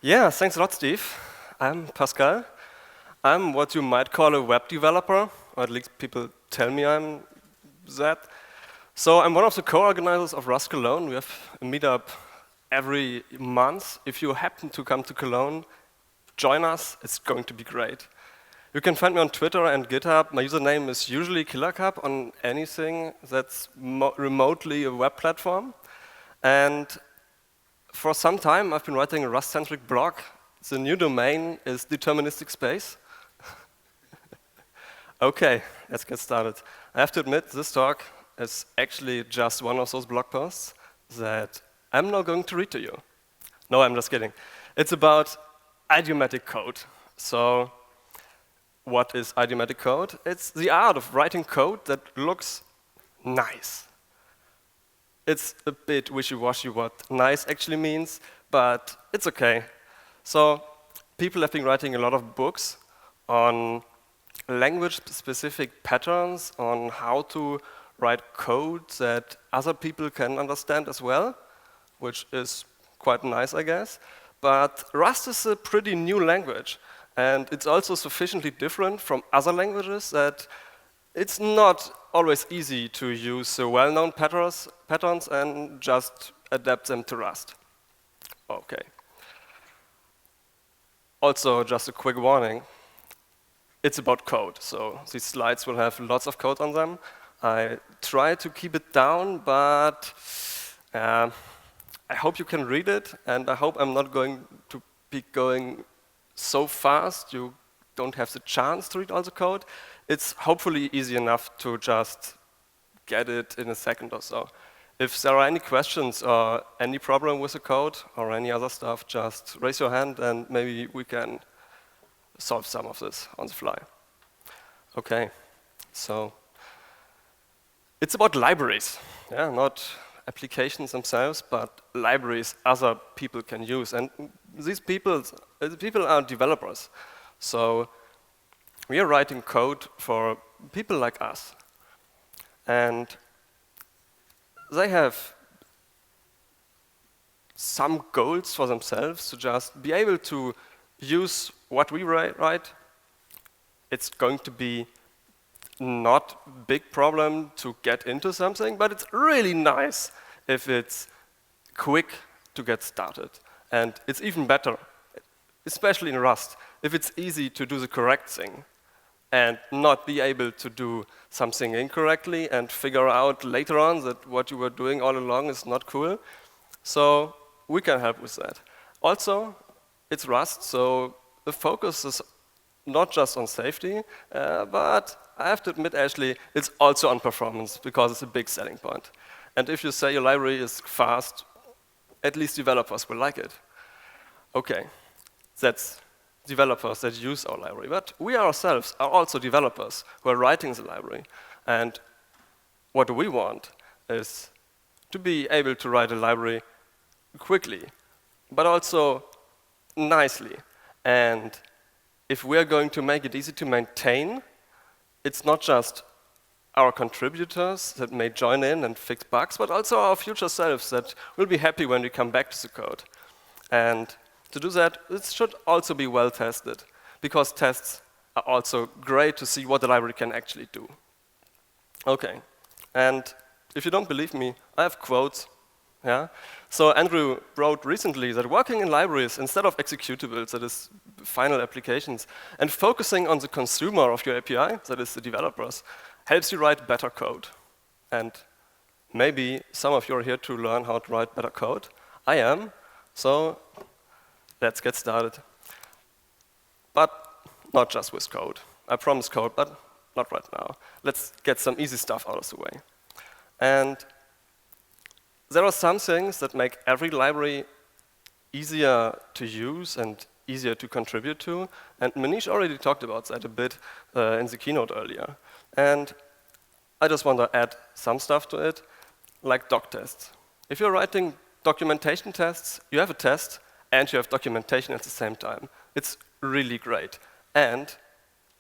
Yeah, thanks a lot, Steve. I'm Pascal. I'm what you might call a web developer, or at least people tell me I'm that. So I'm one of the co-organizers of Rust Cologne. We have a meetup every month. If you happen to come to Cologne, join us. It's going to be great. You can find me on Twitter and GitHub. My username is usually KillerCup on anything that's remotely a web platform. And for some time, I've been writing a Rust-centric blog. The new domain is deterministic space. Okay, let's get started. I have to admit, this talk is actually just one of those blog posts that I'm now going to read to you. No, I'm just kidding. It's about idiomatic code. So what is idiomatic code? It's the art of writing code that looks nice. It's a bit wishy-washy what nice actually means, but it's okay. So people have been writing a lot of books on language-specific patterns, on how to write code that other people can understand as well, which is quite nice, I guess. But Rust is a pretty new language, and it's also sufficiently different from other languages that it's not always easy to use the well-known patterns and just adapt them to Rust. Okay. Also, just a quick warning. It's about code, so these slides will have lots of code on them. I try to keep it down, but I hope you can read it, and I hope I'm not going to be going so fast you don't have the chance to read all the code. It's hopefully easy enough to just get it in a second or so. If there are any questions or any problem with the code or any other stuff, just raise your hand and maybe we can solve some of this on the fly. Okay, so it's about libraries, yeah, not applications themselves, but libraries other people can use. And these people are developers. So we are writing code for people like us. And they have some goals for themselves to just be able to use what we write. It's going to be not a big problem to get into something, but it's really nice if it's quick to get started. And it's even better, especially in Rust, if it's easy to do the correct thing and not be able to do something incorrectly and figure out later on that what you were doing all along is not cool. So we can help with that. Also, it's Rust, so the focus is not just on safety, but I have to admit, actually, it's also on performance because it's a big selling point. And if you say your library is fast, at least developers will like it. Okay, that's developers that use our library. But we ourselves are also developers who are writing the library. And what we want is to be able to write a library quickly, but also nicely. And if we're going to make it easy to maintain, it's not just our contributors that may join in and fix bugs, but also our future selves that will be happy when we come back to the code. And to do that, it should also be well tested, because tests are also great to see what the library can actually do. Okay, and if you don't believe me, I have quotes. Yeah? So Andrew wrote recently that working in libraries instead of executables, that is final applications, and focusing on the consumer of your API, that is the developers, helps you write better code. And maybe some of you are here to learn how to write better code. I am, so let's get started. But not just with code. I promise code, but not right now. Let's get some easy stuff out of the way. And there are some things that make every library easier to use and easier to contribute to. And Manish already talked about that a bit in the keynote earlier. And I just want to add some stuff to it, like doc tests. If you're writing documentation tests, you have a test and you have documentation at the same time. It's really great. And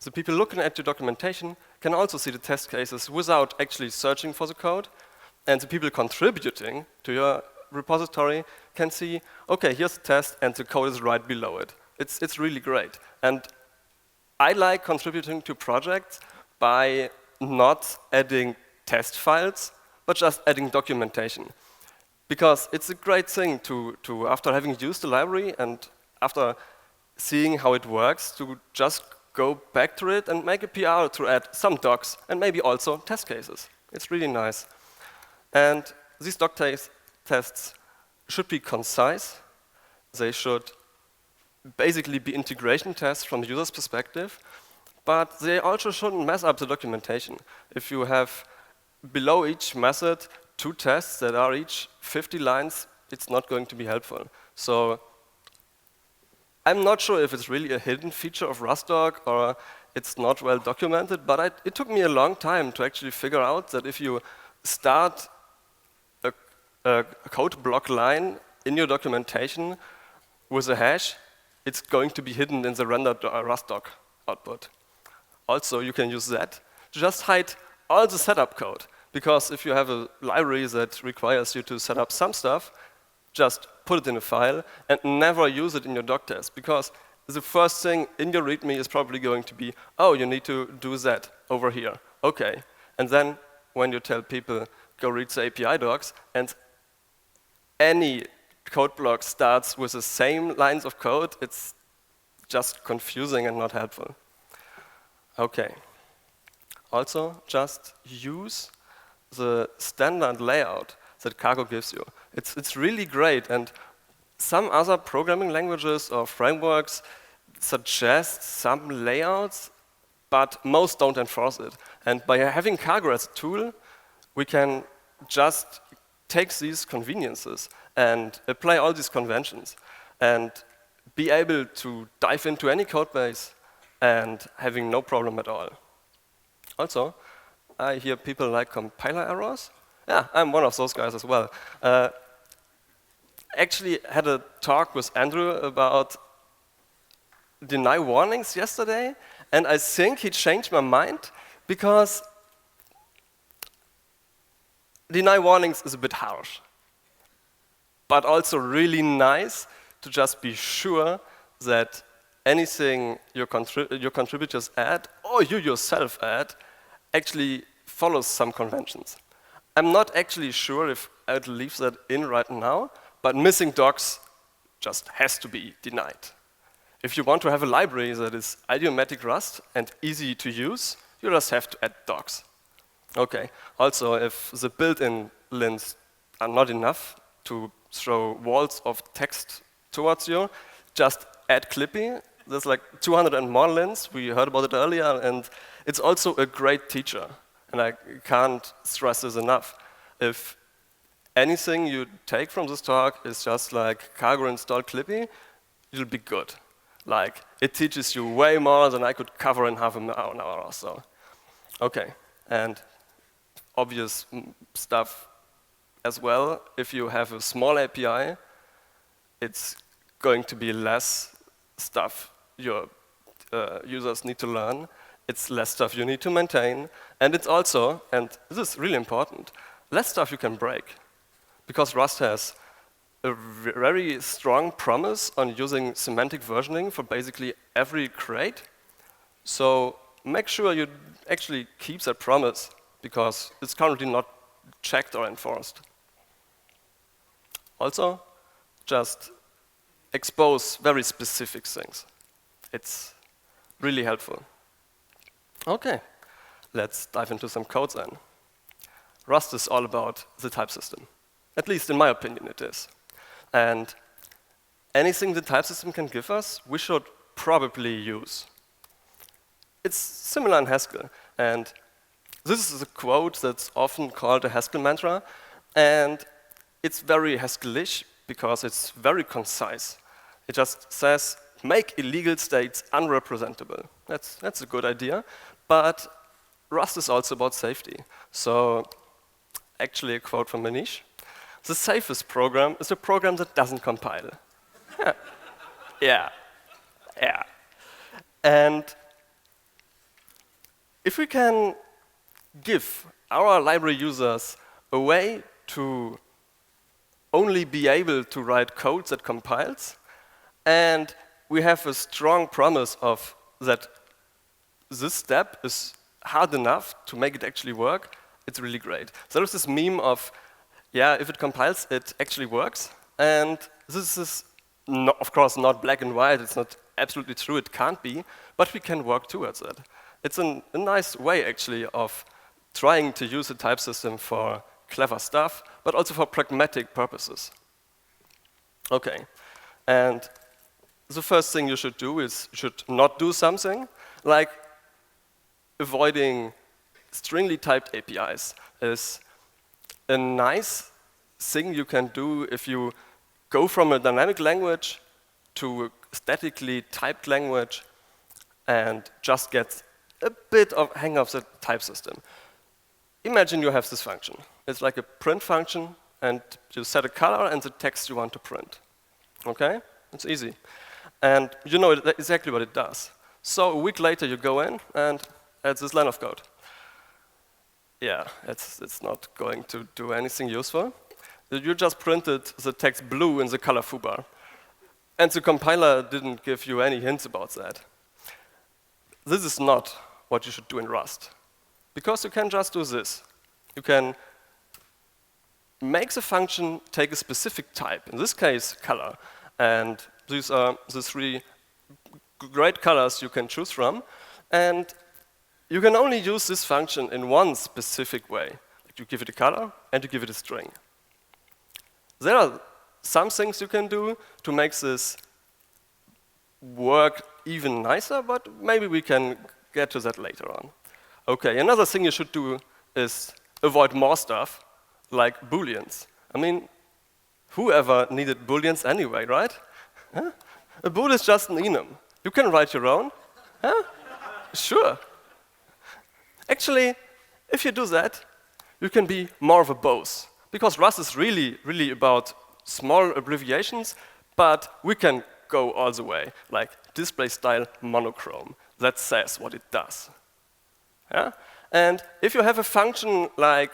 the people looking at your documentation can also see the test cases without actually searching for the code. And the people contributing to your repository can see, okay, here's the test, and the code is right below it. It's really great. And I like contributing to projects by not adding test files, but just adding documentation. Because it's a great thing to after having used the library and after seeing how it works, to just go back to it and make a PR to add some docs and maybe also test cases. It's really nice. And these doc tests should be concise. They should basically be integration tests from the user's perspective, but they also shouldn't mess up the documentation. If you have below each method 2 tests that are each 50 lines, it's not going to be helpful. So I'm not sure if it's really a hidden feature of RustDoc or it's not well documented, but it took me a long time to actually figure out that if you start a code block line in your documentation with a hash, it's going to be hidden in the rendered RustDoc output. Also, you can use that to just hide all the setup code. Because if you have a library that requires you to set up some stuff, just put it in a file and never use it in your doc test. Because the first thing in your README is probably going to be, oh, you need to do that over here. OK. And then when you tell people, go read the API docs, and any code block starts with the same lines of code, it's just confusing and not helpful. OK. Also, just use the standard layout that Cargo gives you. It's really great, and some other programming languages or frameworks suggest some layouts, but most don't enforce it. And by having Cargo as a tool, we can just take these conveniences and apply all these conventions and be able to dive into any code base and having no problem at all. Also, I hear people like compiler errors. Yeah, I'm one of those guys as well. Actually had a talk with Andrew about deny warnings yesterday, and I think he changed my mind because deny warnings is a bit harsh, but also really nice to just be sure that anything your contributors add or you yourself add actually follows some conventions. I'm not actually sure if I'd leave that in right now, but missing docs just has to be denied. If you want to have a library that is idiomatic Rust and easy to use, you just have to add docs. Okay. Also, if the built-in lins are not enough to throw walls of text towards you, just add Clippy. There's like 200 and more lins. We heard about it earlier, and it's also a great teacher. And I can't stress this enough. If anything you take from this talk is just like Cargo install Clippy, you'll be good. Like, it teaches you way more than I could cover in half an hour or so. Okay, and obvious stuff as well. If you have a small API, it's going to be less stuff your users need to learn. It's less stuff you need to maintain. And it's also, and this is really important, less stuff you can break. Because Rust has a very strong promise on using semantic versioning for basically every crate. So make sure you actually keep that promise, because it's currently not checked or enforced. Also, just expose very specific things. It's really helpful. Okay, let's dive into some code then. Rust is all about the type system. At least in my opinion it is. And anything the type system can give us, we should probably use. It's similar in Haskell. And this is a quote that's often called a Haskell mantra. And it's very Haskellish because it's very concise. It just says, make illegal states unrepresentable. That's a good idea. But Rust is also about safety. So actually a quote from Manish. The safest program is a program that doesn't compile. Yeah. And if we can give our library users a way to only be able to write code that compiles, and we have a strong promise of that this step is hard enough to make it actually work. It's really great. So there's this meme of, yeah, if it compiles, it actually works. And this is, of course, not black and white. It's not absolutely true. It can't be. But we can work towards it. It's a nice way, actually, of trying to use a type system for clever stuff, but also for pragmatic purposes. OK. And the first thing you should do is you should not do something like avoiding stringly typed APIs is a nice thing you can do if you go from a dynamic language to a statically typed language and just get a bit of hang of the type system. Imagine you have this function. It's like a print function, and you set a color and the text you want to print. OK? It's easy. And you know exactly what it does. So a week later, you go in and add this line of code. Yeah, it's not going to do anything useful. You just printed the text blue in the color foobar. And the compiler didn't give you any hints about that. This is not what you should do in Rust. Because you can just do this. You can make the function take a specific type, in this case, color. And these are the three great colors you can choose from. And you can only use this function in one specific way. You give it a color, and you give it a string. There are some things you can do to make this work even nicer, but maybe we can get to that later on. OK, another thing you should do is avoid more stuff, like Booleans. I mean, whoever needed Booleans anyway, right? Huh? A bool is just an enum. You can write your own. Huh? Sure. Actually, if you do that, you can be more of a boss. Because Rust is really, really about small abbreviations, but we can go all the way, like display style monochrome. That says what it does. Yeah? And if you have a function like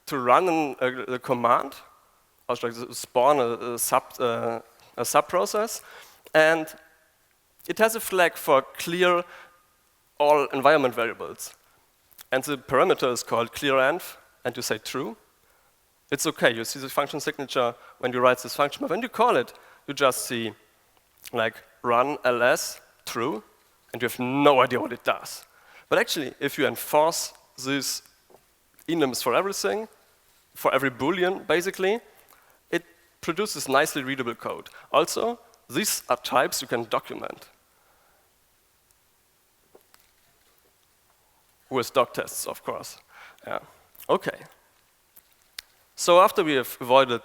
to run a command, or like spawn a sub-process, and it has a flag for clear all environment variables. And the parameter is called clearenv, and you say true. It's OK. You see the function signature when you write this function. But when you call it, you just see like run ls true, and you have no idea what it does. But actually, if you enforce these enums for everything, for every Boolean, basically, it produces nicely readable code. Also, these are types you can document with doc tests, of course. Yeah. OK. So after we have avoided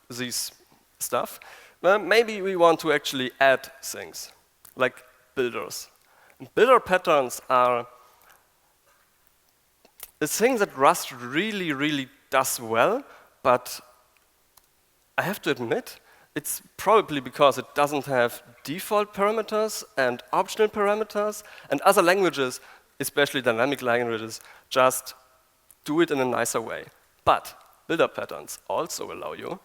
these stuff, maybe we want to actually add things, like builders. And builder patterns are a thing that Rust really, really does well, but I have to admit, it's probably because it doesn't have default parameters and optional parameters, and other languages, especially dynamic languages, just do it in a nicer way. But builder patterns also allow you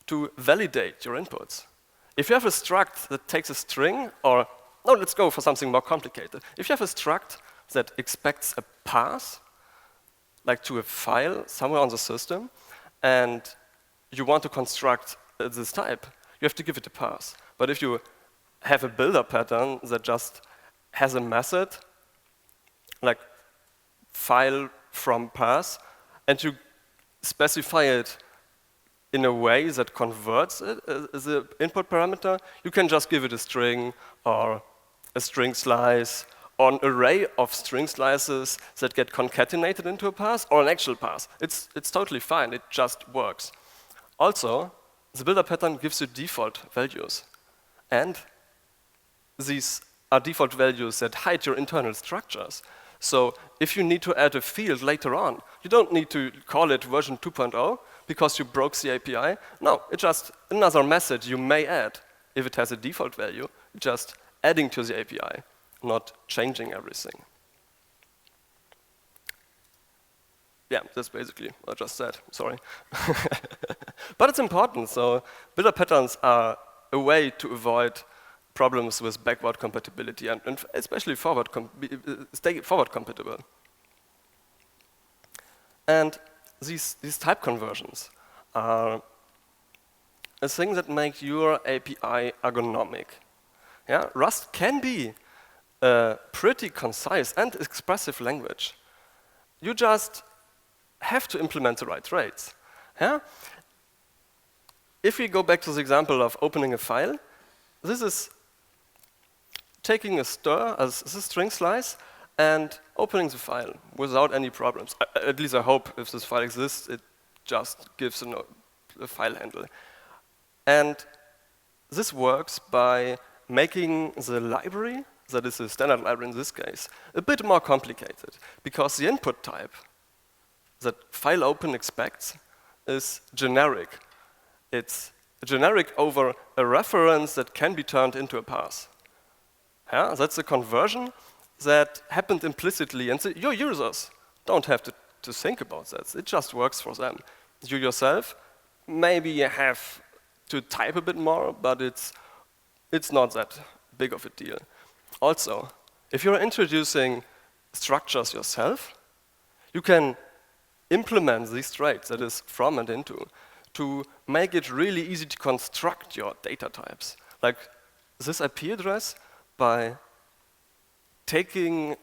to validate your inputs. If you have a struct that takes a string, or no, let's go for something more complicated. If you have a struct that expects a path, like to a file somewhere on the system, and you want to construct this type, you have to give it a path. But if you have a builder pattern that just has a method, like file from path, and you specify it in a way that converts it as an input parameter, you can just give it a string or a string slice or an array of string slices that get concatenated into a path or an actual path. It's totally fine. It just works. Also, the builder pattern gives you default values. And these are default values that hide your internal structures. So if you need to add a field later on, you don't need to call it version 2.0 because you broke the API. No, it's just another method you may add if it has a default value, just adding to the API, not changing everything. Yeah, that's basically what I just said. Sorry. But it's important, so builder patterns are a way to avoid problems with backward compatibility and especially stay forward compatible. And these type conversions are a thing that make your API ergonomic. Yeah? Rust can be a pretty concise and expressive language. You just have to implement the right traits. Yeah? If we go back to the example of opening a file, this is taking a string slice, and opening the file without any problems. At least I hope if this file exists, it just gives a file handle. And this works by making the library, that is the standard library in this case, a bit more complicated, because the input type that file open expects is generic. It's generic over a reference that can be turned into a path. Yeah, that's a conversion that happened implicitly, and your users don't have to think about that. It just works for them. You yourself maybe have to type a bit more, but it's not that big of a deal. Also, if you're introducing structures yourself, you can implement these traits, that is from and into, to make it really easy to construct your data types. Like this IP address, by taking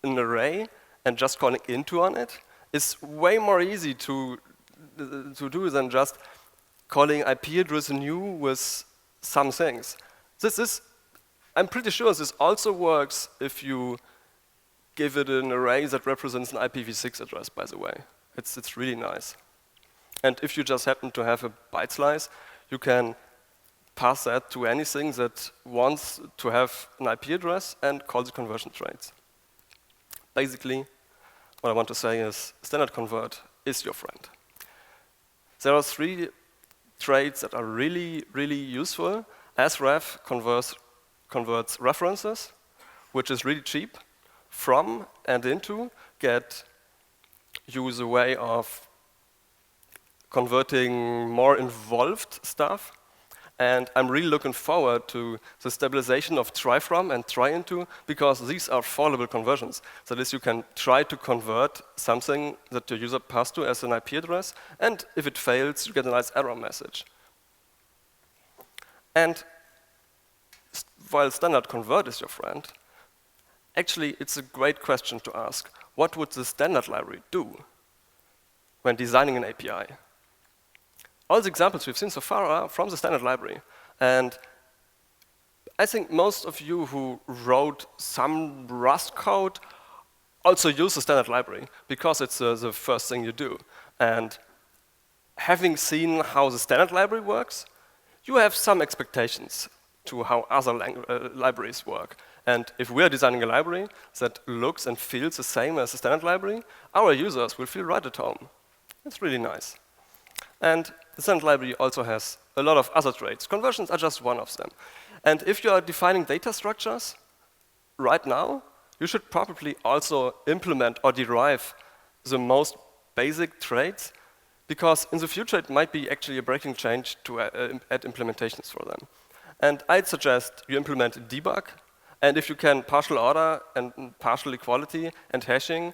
an array and just calling into on it, is way more easy to do than just calling IP address new with some things. I'm pretty sure this also works if you give it an array that represents an IPv6 address, by the way. It's really nice. And if you just happen to have a byte slice, you can pass that to anything that wants to have an IP address and call the conversion traits. Basically, what I want to say is standard convert is your friend. There are 3 traits that are really, really useful. sref converts references, which is really cheap. From and into use a way of converting more involved stuff. And I'm really looking forward to the stabilization of try from and try into, because these are fallable conversions. So this you can try to convert something that your user passed to as an IP address, and if it fails, you get a nice error message. And while standard convert is your friend, actually it's a great question to ask. What would the standard library do when designing an API? All the examples we've seen so far are from the standard library. And I think most of you who wrote some Rust code also use the standard library, because it's the first thing you do. And having seen how the standard library works, you have some expectations to how other libraries work. And if we're designing a library that looks and feels the same as the standard library, our users will feel right at home. It's really nice. And the standard library also has a lot of other traits. Conversions are just one of them. And if you are defining data structures right now, you should probably also implement or derive the most basic traits, because in the future it might be actually a breaking change to add implementations for them. And I'd suggest you implement debug, and if you can partial order and partial equality and hashing,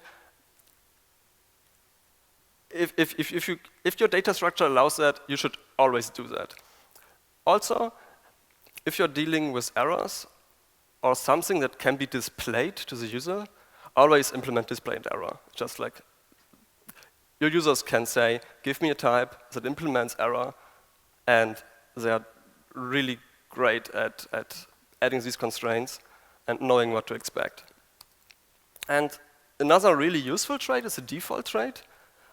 if your data structure allows that, you should always do that. Also, if you're dealing with errors or something that can be displayed to the user, always implement displayed error. Just like your users can say, give me a type that implements error, and they're really great at adding these constraints and knowing what to expect. And another really useful trait is a default trait,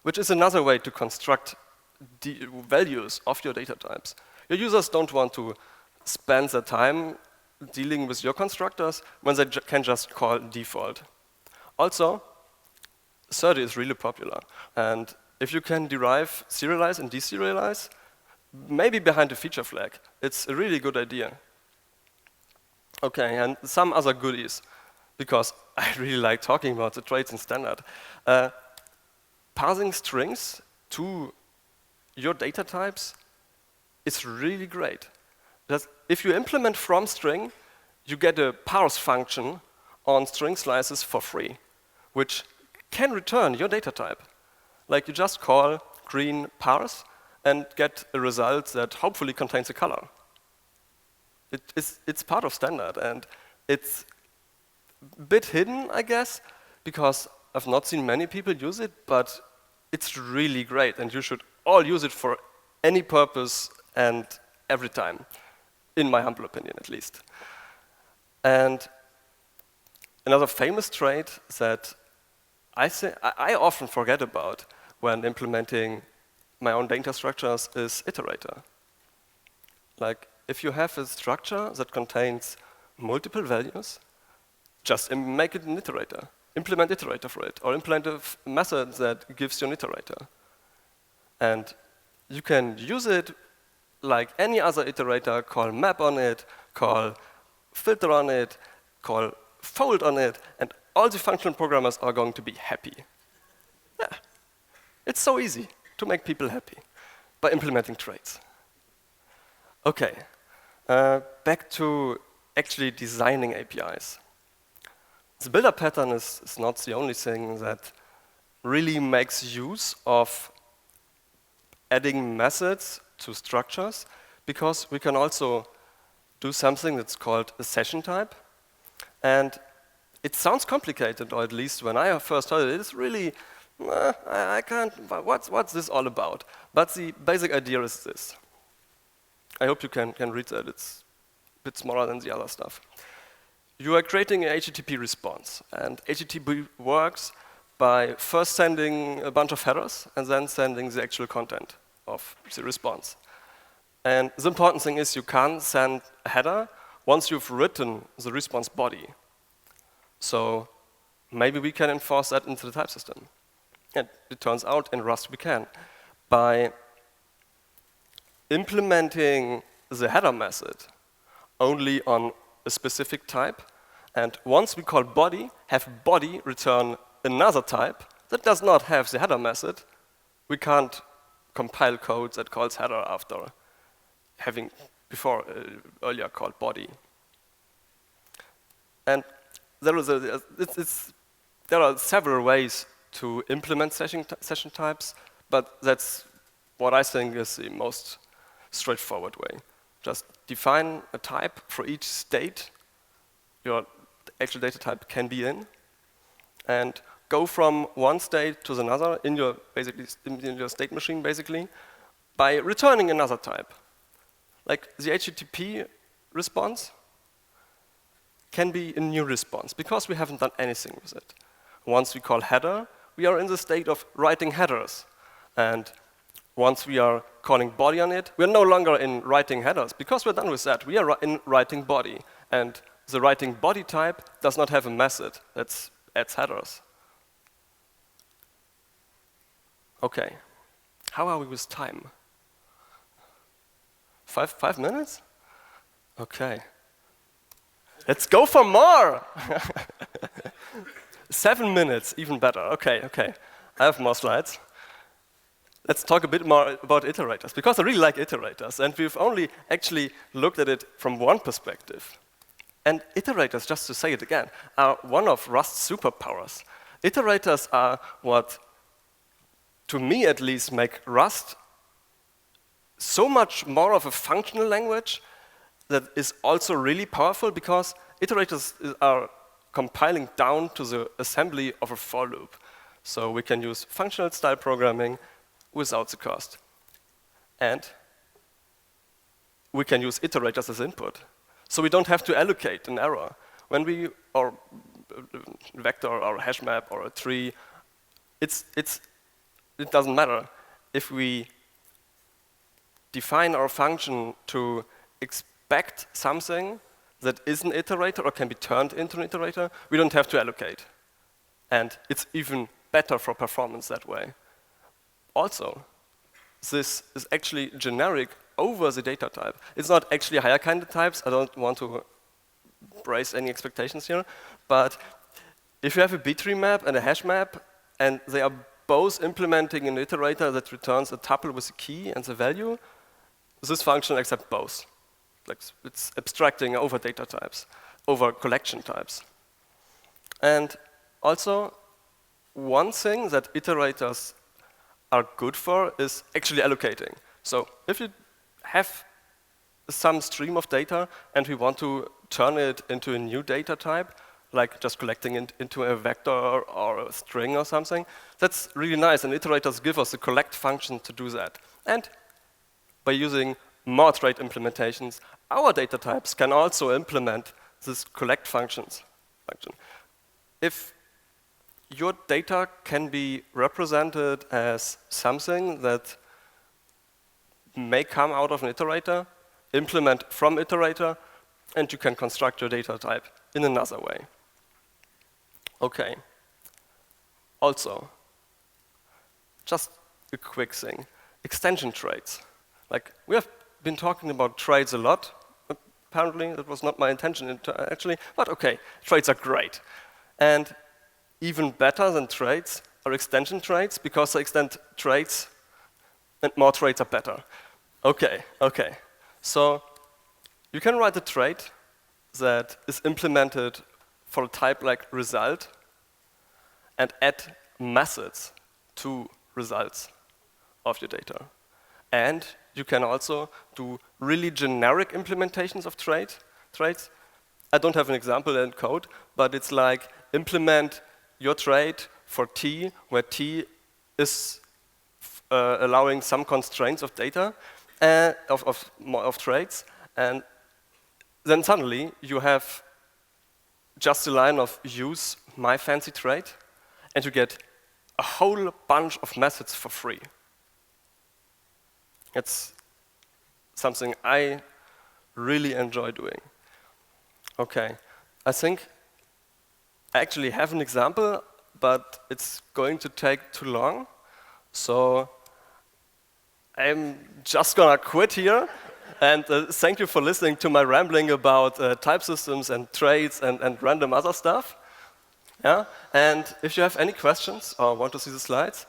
which is another way to construct values of your data types. Your users don't want to spend their time dealing with your constructors when they can just call default. Also, 30 is really popular. And if you can derive serialize and deserialize, maybe behind a feature flag, it's a really good idea. Okay, and some other goodies, because I really like talking about the traits in standard. Parsing strings to your data types is really great. Because if you implement from string, you get a parse function on string slices for free, which can return your data type. Like you just call green parse and get a result that hopefully contains a color. It's part of standard, and it's a bit hidden, I guess, because I've not seen many people use it, but it's really great, and you should all use it for any purpose and every time, in my humble opinion, at least. And another famous trait that I often forget about when implementing my own data structures is iterator. Like, if you have a structure that contains multiple values, just make it an iterator. Implement iterator for it, or implement a method that gives you an iterator. And you can use it like any other iterator, call map on it, call filter on it, call fold on it, and all the functional programmers are going to be happy. Yeah. It's so easy to make people happy by implementing traits. Okay, back to actually designing APIs. The builder pattern is not the only thing that really makes use of adding methods to structures, because we can also do something that's called a session type. And it sounds complicated, or at least when I first heard it, it's really, I can't, what's this all about? But the basic idea is this. I hope you can read that. It's a bit smaller than the other stuff. You are creating an HTTP response, and HTTP works by first sending a bunch of headers and then sending the actual content of the response. And the important thing is you can't send a header once you've written the response body. So maybe we can enforce that into the type system. And it turns out in Rust we can. By implementing the header method only on a specific type, and once we call body, have body return another type that does not have the header method, we can't compile code that calls header after having before earlier called body. And there are several ways to implement session types, but that's what I think is the most straightforward way. Just define a type for each state your actual data type can be in, and go from one state to another in your state machine, basically, by returning another type. Like the HTTP response can be a new response because we haven't done anything with it. Once we call header, we are in the state of writing headers. And once we are calling body on it, we are no longer in writing headers because we're done with that. We are in writing body. And the writing body type does not have a method that adds headers. Okay, how are we with time? 5 minutes? Okay. Let's go for more! 7 minutes, even better. Okay. I have more slides. Let's talk a bit more about iterators, because I really like iterators, and we've only actually looked at it from one perspective. And iterators, just to say it again, are one of Rust's superpowers. Iterators are what, to me at least, make Rust so much more of a functional language that is also really powerful, because iterators are compiling down to the assembly of a for loop. So we can use functional style programming without the cost. And we can use iterators as input. So we don't have to allocate an error. When we, or a vector or a hash map or a tree, it doesn't matter. If we define our function to expect something that is an iterator or can be turned into an iterator, we don't have to allocate. And it's even better for performance that way. Also, this is actually generic over the data type. It's not actually higher kind of types. I don't want to brace any expectations here. But if you have a B-tree map and a hash map, and they are both implementing an iterator that returns a tuple with a key and the value. This function accepts both. Like it's abstracting over data types, over collection types. And also, one thing that iterators are good for is actually allocating. So if you have some stream of data and we want to turn it into a new data type, like just collecting it into a vector or a string or something, that's really nice. And iterators give us a collect function to do that. And by using more trait implementations, our data types can also implement this collect function. If your data can be represented as something that may come out of an iterator, implement from iterator, and you can construct your data type in another way. Okay. Also, just a quick thing. Extension traits. Like, we have been talking about traits a lot. Apparently, that was not my intention actually, but okay, traits are great. And even better than traits are extension traits, because they extend traits, and more traits are better. Okay. So you can write a trait that is implemented for a type like result and add methods to results of your data. And you can also do really generic implementations of traits. I don't have an example in code, but it's like implement your trait for T, where T is allowing some constraints of data, of traits, and then suddenly you have just a line of use my fancy trait, and you get a whole bunch of methods for free. It's something I really enjoy doing. Okay, I think I actually have an example, but it's going to take too long. So I'm just gonna quit here. And thank you for listening to my rambling about type systems and traits and random other stuff. Yeah? And if you have any questions or want to see the slides,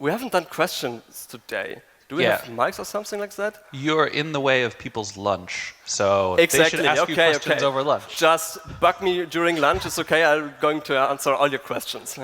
we haven't done questions today. Do we have mics or something like that? You're in the way of people's lunch, so exactly. They should ask you questions over lunch. Just bug me during lunch, it's okay, I'm going to answer all your questions.